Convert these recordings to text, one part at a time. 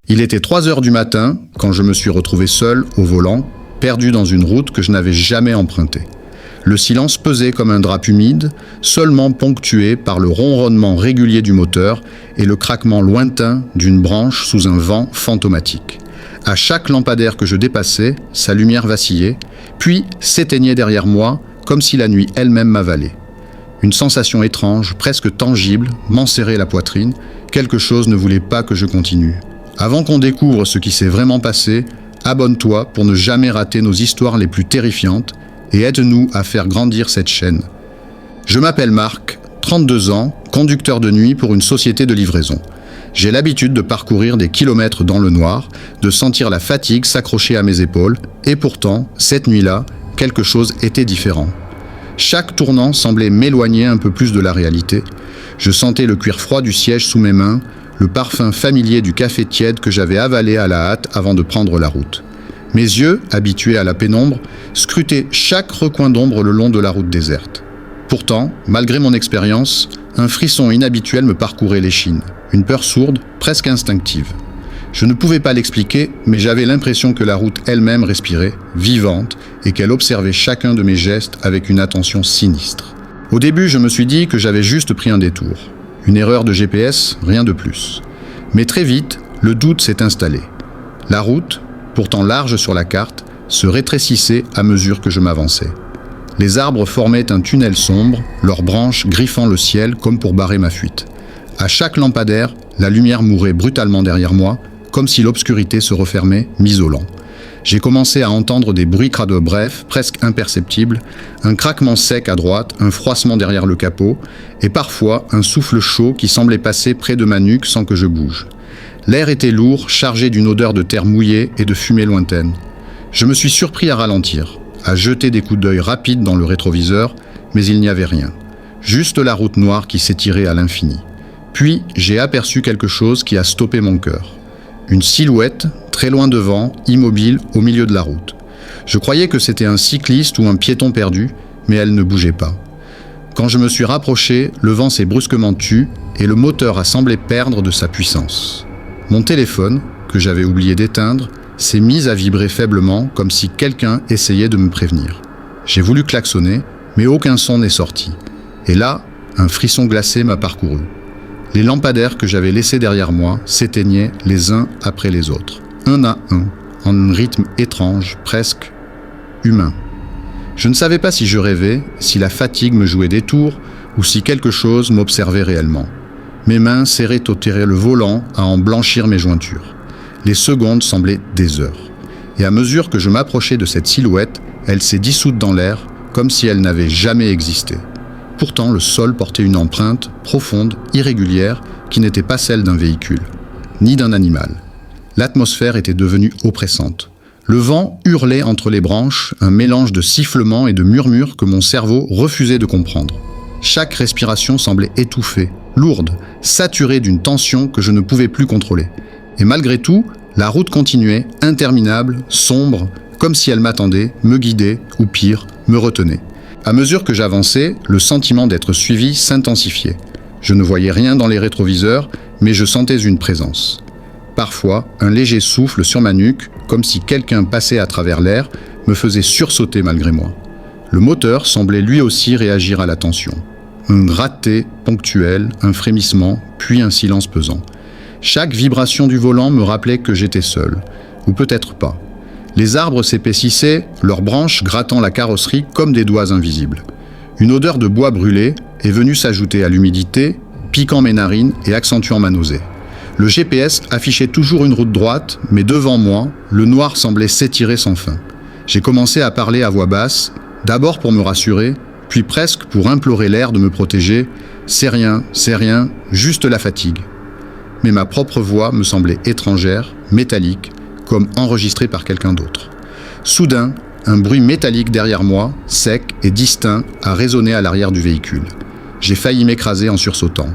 Il était 3 heures du matin quand je me suis retrouvé seul au volant, perdu dans une route que je n'avais jamais empruntée. Le silence pesait comme un drap humide, seulement ponctué par le ronronnement régulier du moteur et le craquement lointain d'une branche sous un vent fantomatique. À chaque lampadaire que je dépassais, sa lumière vacillait, puis s'éteignait derrière moi, comme si la nuit elle-même m'avalait. Une sensation étrange, presque tangible, m'enserrait la poitrine. Quelque chose ne voulait pas que je continue. Avant qu'on découvre ce qui s'est vraiment passé, abonne-toi pour ne jamais rater nos histoires les plus terrifiantes et aide-nous à faire grandir cette chaîne. Je m'appelle Marc, 32 ans, conducteur de nuit pour une société de livraison. J'ai l'habitude de parcourir des kilomètres dans le noir, de sentir la fatigue s'accrocher à mes épaules, et pourtant, cette nuit-là, quelque chose était différent. Chaque tournant semblait m'éloigner un peu plus de la réalité. Je sentais le cuir froid du siège sous mes mains, le parfum familier du café tiède que j'avais avalé à la hâte avant de prendre la route. Mes yeux, habitués à la pénombre, scrutaient chaque recoin d'ombre le long de la route déserte. Pourtant, malgré mon expérience, un frisson inhabituel me parcourait l'échine, une peur sourde, presque instinctive. Je ne pouvais pas l'expliquer, mais j'avais l'impression que la route elle-même respirait, vivante, et qu'elle observait chacun de mes gestes avec une attention sinistre. Au début, je me suis dit que j'avais juste pris un détour. Une erreur de GPS, rien de plus. Mais très vite, le doute s'est installé. La route, pourtant large sur la carte, se rétrécissait à mesure que je m'avançais. Les arbres formaient un tunnel sombre, leurs branches griffant le ciel comme pour barrer ma fuite. À chaque lampadaire, la lumière mourait brutalement derrière moi, comme si l'obscurité se refermait, m'isolant. J'ai commencé à entendre des bruits crades brefs, presque imperceptibles, un craquement sec à droite, un froissement derrière le capot, et parfois un souffle chaud qui semblait passer près de ma nuque sans que je bouge. L'air était lourd, chargé d'une odeur de terre mouillée et de fumée lointaine. Je me suis surpris à ralentir, à jeter des coups d'œil rapides dans le rétroviseur, mais il n'y avait rien. Juste la route noire qui s'étirait à l'infini. Puis, j'ai aperçu quelque chose qui a stoppé mon cœur. Une silhouette, très loin devant, immobile, au milieu de la route. Je croyais que c'était un cycliste ou un piéton perdu, mais elle ne bougeait pas. Quand je me suis rapproché, le vent s'est brusquement tu et le moteur a semblé perdre de sa puissance. Mon téléphone, que j'avais oublié d'éteindre, s'est mis à vibrer faiblement comme si quelqu'un essayait de me prévenir. J'ai voulu klaxonner, mais aucun son n'est sorti. Et là, un frisson glacé m'a parcouru. Les lampadaires que j'avais laissés derrière moi s'éteignaient les uns après les autres, un à un, en un rythme étrange, presque humain. Je ne savais pas si je rêvais, si la fatigue me jouait des tours, ou si quelque chose m'observait réellement. Mes mains serraient au tirer le volant à en blanchir mes jointures. Les secondes semblaient des heures. Et à mesure que je m'approchais de cette silhouette, elle s'est dissoute dans l'air, comme si elle n'avait jamais existé. Pourtant, le sol portait une empreinte profonde, irrégulière, qui n'était pas celle d'un véhicule, ni d'un animal. L'atmosphère était devenue oppressante. Le vent hurlait entre les branches, un mélange de sifflements et de murmures que mon cerveau refusait de comprendre. Chaque respiration semblait étouffée, lourde, saturée d'une tension que je ne pouvais plus contrôler. Et malgré tout, la route continuait, interminable, sombre, comme si elle m'attendait, me guidait, ou pire, me retenait. À mesure que j'avançais, le sentiment d'être suivi s'intensifiait. Je ne voyais rien dans les rétroviseurs, mais je sentais une présence. Parfois, un léger souffle sur ma nuque, comme si quelqu'un passait à travers l'air, me faisait sursauter malgré moi. Le moteur semblait lui aussi réagir à la tension. Un gratté ponctuel, un frémissement, puis un silence pesant. Chaque vibration du volant me rappelait que j'étais seul, ou peut-être pas. Les arbres s'épaississaient, leurs branches grattant la carrosserie comme des doigts invisibles. Une odeur de bois brûlé est venue s'ajouter à l'humidité, piquant mes narines et accentuant ma nausée. Le GPS affichait toujours une route droite, mais devant moi, le noir semblait s'étirer sans fin. J'ai commencé à parler à voix basse, d'abord pour me rassurer, puis presque pour implorer l'air de me protéger. C'est rien, juste la fatigue. Mais ma propre voix me semblait étrangère, métallique, comme enregistrée par quelqu'un d'autre. Soudain, un bruit métallique derrière moi, sec et distinct, a résonné à l'arrière du véhicule. J'ai failli m'écraser en sursautant.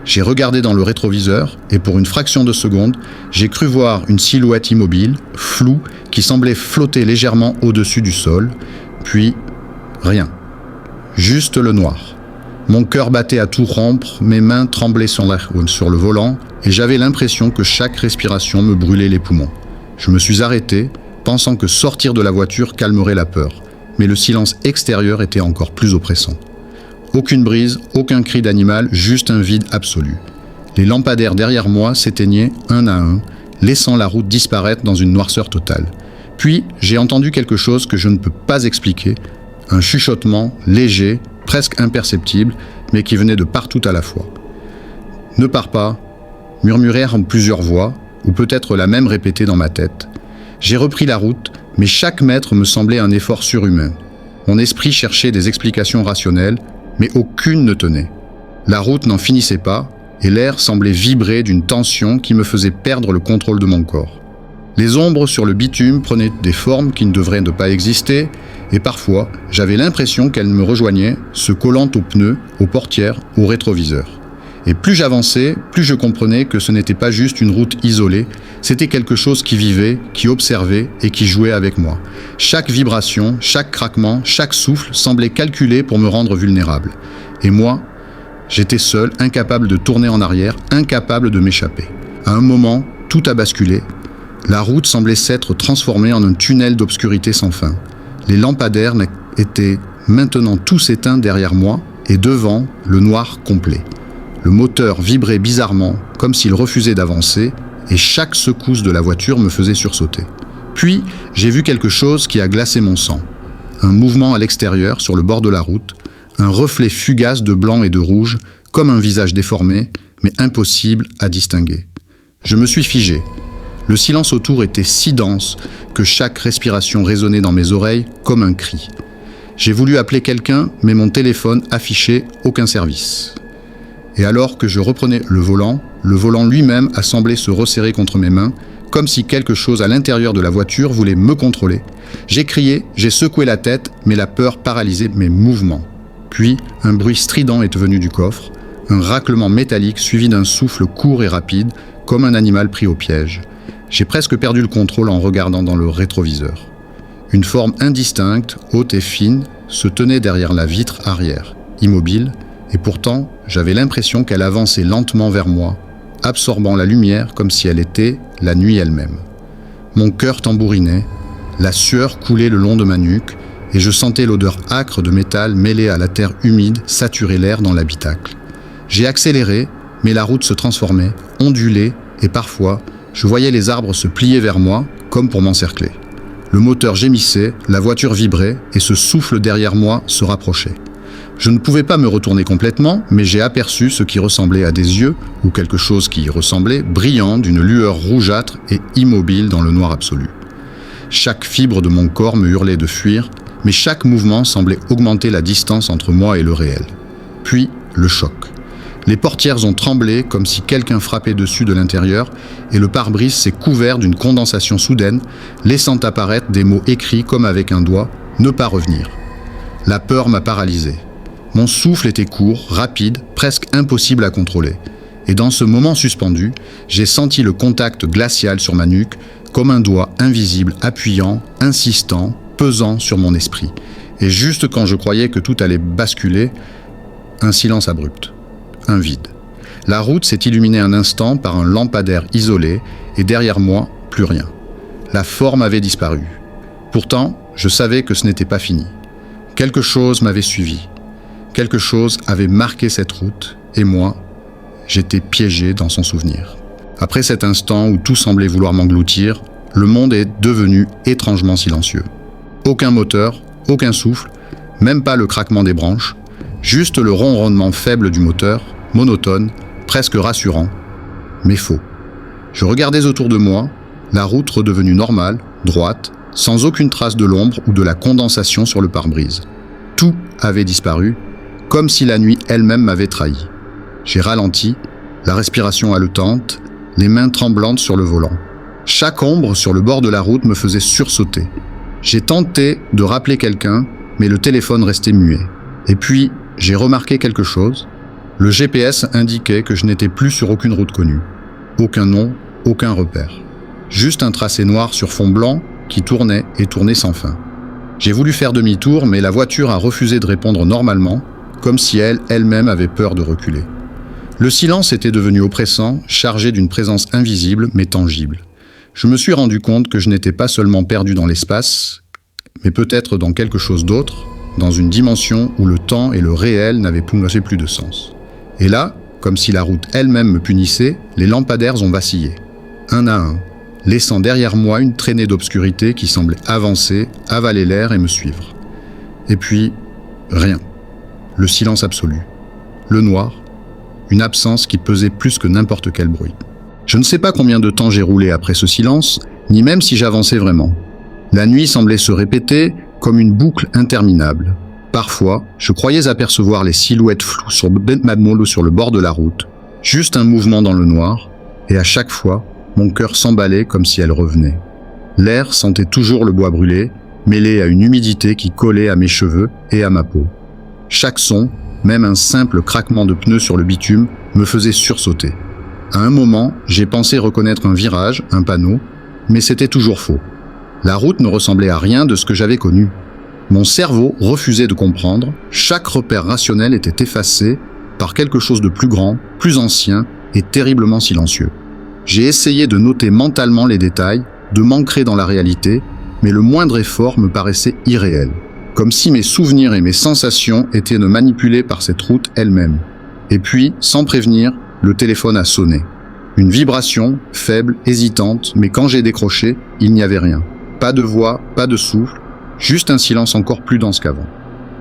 J'ai regardé dans le rétroviseur et pour une fraction de seconde, j'ai cru voir une silhouette immobile, floue, qui semblait flotter légèrement au-dessus du sol, puis rien. Juste le noir. Mon cœur battait à tout rompre, mes mains tremblaient sur le volant et j'avais l'impression que chaque respiration me brûlait les poumons. Je me suis arrêté, pensant que sortir de la voiture calmerait la peur, mais le silence extérieur était encore plus oppressant. Aucune brise, aucun cri d'animal, juste un vide absolu. Les lampadaires derrière moi s'éteignaient un à un, laissant la route disparaître dans une noirceur totale. Puis, j'ai entendu quelque chose que je ne peux pas expliquer, un chuchotement léger, presque imperceptible, mais qui venait de partout à la fois. « Ne pars pas », murmurèrent en plusieurs voix, ou peut-être la même répétée dans ma tête. J'ai repris la route, mais chaque mètre me semblait un effort surhumain. Mon esprit cherchait des explications rationnelles, mais aucune ne tenait. La route n'en finissait pas, et l'air semblait vibrer d'une tension qui me faisait perdre le contrôle de mon corps. Les ombres sur le bitume prenaient des formes qui ne devraient ne pas exister, et parfois, j'avais l'impression qu'elles me rejoignaient, se collant aux pneus, aux portières, aux rétroviseurs. Et plus j'avançais, plus je comprenais que ce n'était pas juste une route isolée, c'était quelque chose qui vivait, qui observait et qui jouait avec moi. Chaque vibration, chaque craquement, chaque souffle semblait calculé pour me rendre vulnérable. Et moi, j'étais seul, incapable de tourner en arrière, incapable de m'échapper. À un moment, tout a basculé. La route semblait s'être transformée en un tunnel d'obscurité sans fin. Les lampadaires étaient maintenant tous éteints derrière moi et devant, le noir complet. Le moteur vibrait bizarrement, comme s'il refusait d'avancer, et chaque secousse de la voiture me faisait sursauter. Puis, j'ai vu quelque chose qui a glacé mon sang. Un mouvement à l'extérieur, sur le bord de la route, un reflet fugace de blanc et de rouge, comme un visage déformé, mais impossible à distinguer. Je me suis figé. Le silence autour était si dense que chaque respiration résonnait dans mes oreilles comme un cri. J'ai voulu appeler quelqu'un, mais mon téléphone affichait aucun service. Et alors que je reprenais le volant lui-même a semblé se resserrer contre mes mains, comme si quelque chose à l'intérieur de la voiture voulait me contrôler. J'ai crié, j'ai secoué la tête, mais la peur paralysait mes mouvements. Puis, un bruit strident est venu du coffre, un raclement métallique suivi d'un souffle court et rapide, comme un animal pris au piège. J'ai presque perdu le contrôle en regardant dans le rétroviseur. Une forme indistincte, haute et fine, se tenait derrière la vitre arrière, immobile, et pourtant, j'avais l'impression qu'elle avançait lentement vers moi, absorbant la lumière comme si elle était la nuit elle-même. Mon cœur tambourinait, la sueur coulait le long de ma nuque, et je sentais l'odeur âcre de métal mêlée à la terre humide saturer l'air dans l'habitacle. J'ai accéléré, mais la route se transformait, ondulait, et parfois, je voyais les arbres se plier vers moi, comme pour m'encercler. Le moteur gémissait, la voiture vibrait, et ce souffle derrière moi se rapprochait. Je ne pouvais pas me retourner complètement, mais j'ai aperçu ce qui ressemblait à des yeux, ou quelque chose qui y ressemblait, brillant d'une lueur rougeâtre et immobile dans le noir absolu. Chaque fibre de mon corps me hurlait de fuir, mais chaque mouvement semblait augmenter la distance entre moi et le réel. Puis, le choc. Les portières ont tremblé comme si quelqu'un frappait dessus de l'intérieur, et le pare-brise s'est couvert d'une condensation soudaine, laissant apparaître des mots écrits comme avec un doigt, « Ne pas revenir ». La peur m'a paralysé. Mon souffle était court, rapide, presque impossible à contrôler. Et dans ce moment suspendu, j'ai senti le contact glacial sur ma nuque, comme un doigt invisible appuyant, insistant, pesant sur mon esprit. Et juste quand je croyais que tout allait basculer, un silence abrupt, un vide. La route s'est illuminée un instant par un lampadaire isolé, et derrière moi, plus rien. La forme avait disparu. Pourtant, je savais que ce n'était pas fini. Quelque chose m'avait suivi. Quelque chose avait marqué cette route, et moi, j'étais piégé dans son souvenir. Après cet instant où tout semblait vouloir m'engloutir, le monde est devenu étrangement silencieux. Aucun moteur, aucun souffle, même pas le craquement des branches, juste le ronronnement faible du moteur, monotone, presque rassurant, mais faux. Je regardais autour de moi, la route redevenue normale, droite, sans aucune trace de l'ombre ou de la condensation sur le pare-brise. Tout avait disparu, comme si la nuit elle-même m'avait trahi. J'ai ralenti, la respiration haletante, les mains tremblantes sur le volant. Chaque ombre sur le bord de la route me faisait sursauter. J'ai tenté de rappeler quelqu'un, mais le téléphone restait muet. Et puis, j'ai remarqué quelque chose. Le GPS indiquait que je n'étais plus sur aucune route connue. Aucun nom, aucun repère. Juste un tracé noir sur fond blanc qui tournait et tournait sans fin. J'ai voulu faire demi-tour, mais la voiture a refusé de répondre normalement, comme si elle-même avait peur de reculer. Le silence était devenu oppressant, chargé d'une présence invisible mais tangible. Je me suis rendu compte que je n'étais pas seulement perdu dans l'espace, mais peut-être dans quelque chose d'autre, dans une dimension où le temps et le réel n'avaient plus de sens. Et là, comme si la route elle-même me punissait, les lampadaires ont vacillé, un à un, laissant derrière moi une traînée d'obscurité qui semblait avancer, avaler l'air et me suivre. Et puis, rien. Le silence absolu. Le noir. Une absence qui pesait plus que n'importe quel bruit. Je ne sais pas combien de temps j'ai roulé après ce silence, ni même si j'avançais vraiment. La nuit semblait se répéter comme une boucle interminable. Parfois, je croyais apercevoir les silhouettes floues sur le bord de la route, juste un mouvement dans le noir, et à chaque fois, mon cœur s'emballait comme si elle revenait. L'air sentait toujours le bois brûlé, mêlé à une humidité qui collait à mes cheveux et à ma peau. Chaque son, même un simple craquement de pneus sur le bitume, me faisait sursauter. À un moment, j'ai pensé reconnaître un virage, un panneau, mais c'était toujours faux. La route ne ressemblait à rien de ce que j'avais connu. Mon cerveau refusait de comprendre, chaque repère rationnel était effacé par quelque chose de plus grand, plus ancien et terriblement silencieux. J'ai essayé de noter mentalement les détails, de m'ancrer dans la réalité, mais le moindre effort me paraissait irréel. Comme si mes souvenirs et mes sensations étaient manipulés par cette route elle-même. Et puis, sans prévenir, le téléphone a sonné. Une vibration, faible, hésitante, mais quand j'ai décroché, il n'y avait rien. Pas de voix, pas de souffle, juste un silence encore plus dense qu'avant.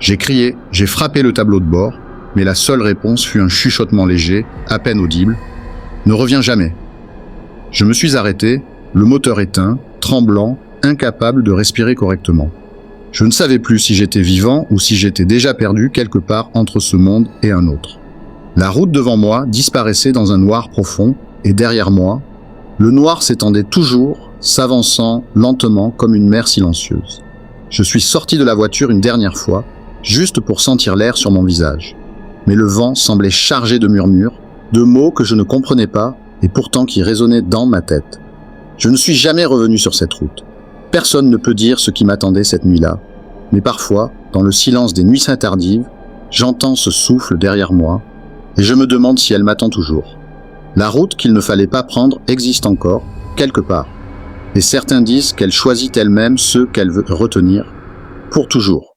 J'ai crié, j'ai frappé le tableau de bord, mais la seule réponse fut un chuchotement léger, à peine audible. « Ne reviens jamais !» Je me suis arrêté, le moteur éteint, tremblant, incapable de respirer correctement. Je ne savais plus si j'étais vivant ou si j'étais déjà perdu quelque part entre ce monde et un autre. La route devant moi disparaissait dans un noir profond, et derrière moi, le noir s'étendait toujours, s'avançant lentement comme une mer silencieuse. Je suis sorti de la voiture une dernière fois, juste pour sentir l'air sur mon visage. Mais le vent semblait chargé de murmures, de mots que je ne comprenais pas, et pourtant qui résonnaient dans ma tête. Je ne suis jamais revenu sur cette route. Personne ne peut dire ce qui m'attendait cette nuit-là, mais parfois, dans le silence des nuits tardives, j'entends ce souffle derrière moi, et je me demande si elle m'attend toujours. La route qu'il ne fallait pas prendre existe encore, quelque part, et certains disent qu'elle choisit elle-même ceux qu'elle veut retenir, pour toujours.